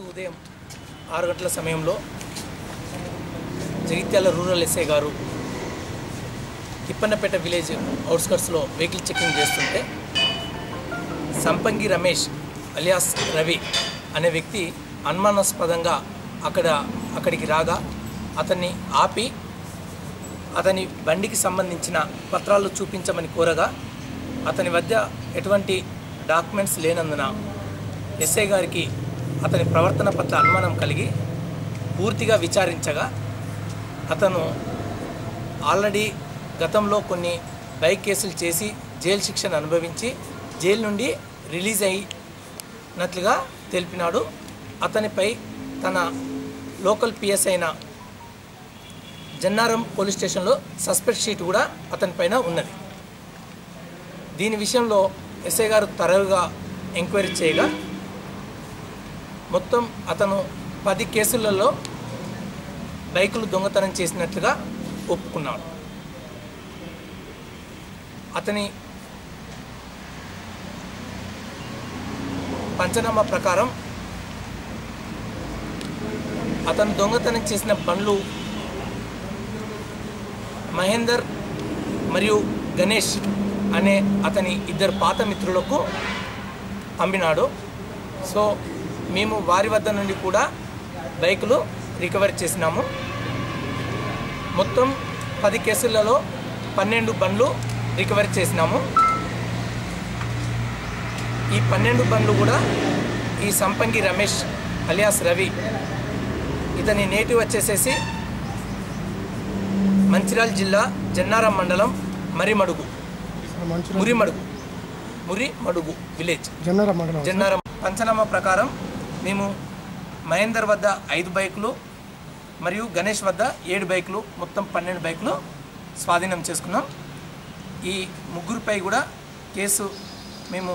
ఈరోజు ఉదయం 6 గంటల సమయంలో జగిత్యాల రూరల్ ఎస్ఐ గారు తిప్పన్నపేట విలేజ్ అవుట్స్కట్స్లో వెహికల్ చెకింగ్ చేస్తుంటే సంపంగి రమేష్ అలియాస్ రవి అనే వ్యక్తి అనుమానాస్పదంగా అక్కడికి రాగా అతన్ని ఆపి అతని బండికి సంబంధించిన పత్రాలు చూపించమని కోరగా అతని వద్ద ఎటువంటి డాక్యుమెంట్స్ లేనందున ఎస్ఐ గారికి అతని ప్రవర్తన పట్ల అనుమానం కలిగి పూర్తిగా విచారించగా అతను ఆల్రెడీ గతంలో కొన్ని బైక్ కేసులు చేసి జైలు శిక్షను అనుభవించి జైలు నుండి రిలీజ్ అయినట్లుగా తెలిపినాడు. అతనిపై తన లోకల్ పిఎస్ అయిన జన్నారం పోలీస్ స్టేషన్లో సస్పెక్ట్ షీట్ కూడా అతనిపైన ఉన్నది. దీని విషయంలో ఎస్ఐ గారు తరవుగా ఎంక్వైరీ చేయగా మొత్తం అతను 10 కేసులలో బైకులు దొంగతనం చేసినట్లుగా ఒప్పుకున్నాడు. అతని పంచనామా ప్రకారం అతను దొంగతనం చేసిన బండ్లు మహేందర్ మరియు గణేష్ అనే అతని 2 పాత మిత్రులకు అమ్మినాడు. సో మేము వారి వద్ద నుండి కూడా బైకులు రికవర్ చేసినాము. మొత్తం 10 కేసులలో 12 బండ్లు రికవర్ చేసినాము. ఈ 12 బండ్లు కూడా ఈ సంపంగి రమేష్ అలియాస్ రవి ఇతని నేటివ్ వచ్చేసేసి మంచిర్యాల జిల్లా జన్నారం మండలం మురిమడుగు విలేజ్ జన్నారం. పంచనామా ప్రకారం మేము మహేందర్ వద్ద 5 బైకులు మరియు గణేష్ వద్ద 7 బైకులు మొత్తం 12 బైకులు స్వాధీనం చేసుకున్నాం. ఈ ముగ్గురిపై కూడా కేసు మేము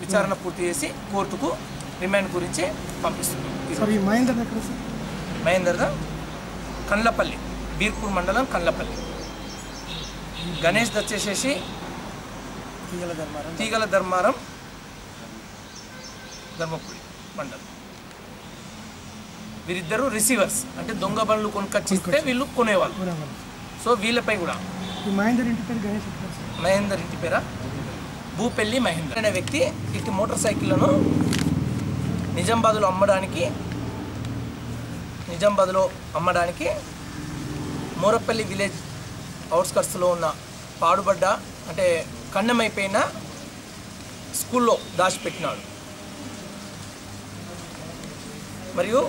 విచారణ పూర్తి చేసి కోర్టుకు రిమాండ్ గురించి పంపిస్తున్నాం. మహేందర్ కండ్లపల్లి, బీర్పూర్ మండలం కండ్లపల్లి. గణేష్ వచ్చేసేసి తీగల ధర్మారం ధర్మపురి మండలం. వీరిద్దరూ రిసీవర్స్, అంటే దొంగ బండ్లు కొనుక్కొచ్చిస్తే వీళ్ళు కొనేవాళ్ళు. సో వీళ్ళపై కూడా మహేందర్ ఇంటి పేర భూపెల్లి మహేందర్ అనే వ్యక్తి ఇటు మోటార్ సైకిళ్లను నిజామాబాద్లో అమ్మడానికి మోరపల్లి విలేజ్ అవుట్స్కట్స్లో ఉన్న పాడుబడ్డ అంటే కన్నమైపోయిన స్కూల్లో దాచిపెట్టినాడు. మరియు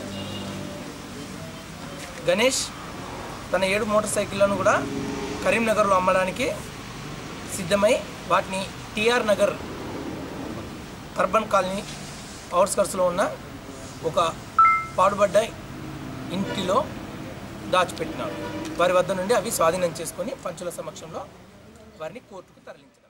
గణేష్ తన 7 మోటార్ సైకిళ్లను కూడా కరీంనగర్లో అమ్మడానికి సిద్ధమై వాటిని టిఆర్ నగర్ అర్బన్ కాలనీ అవుట్స్కట్స్లో ఉన్న ఒక పాడుబడ్డ ఇంటిలో దాచిపెట్టినాడు. వారి వద్ద నుండి అవి స్వాధీనం చేసుకొని పంచుల సమక్షంలో వారిని కోర్టుకు తరలించారు.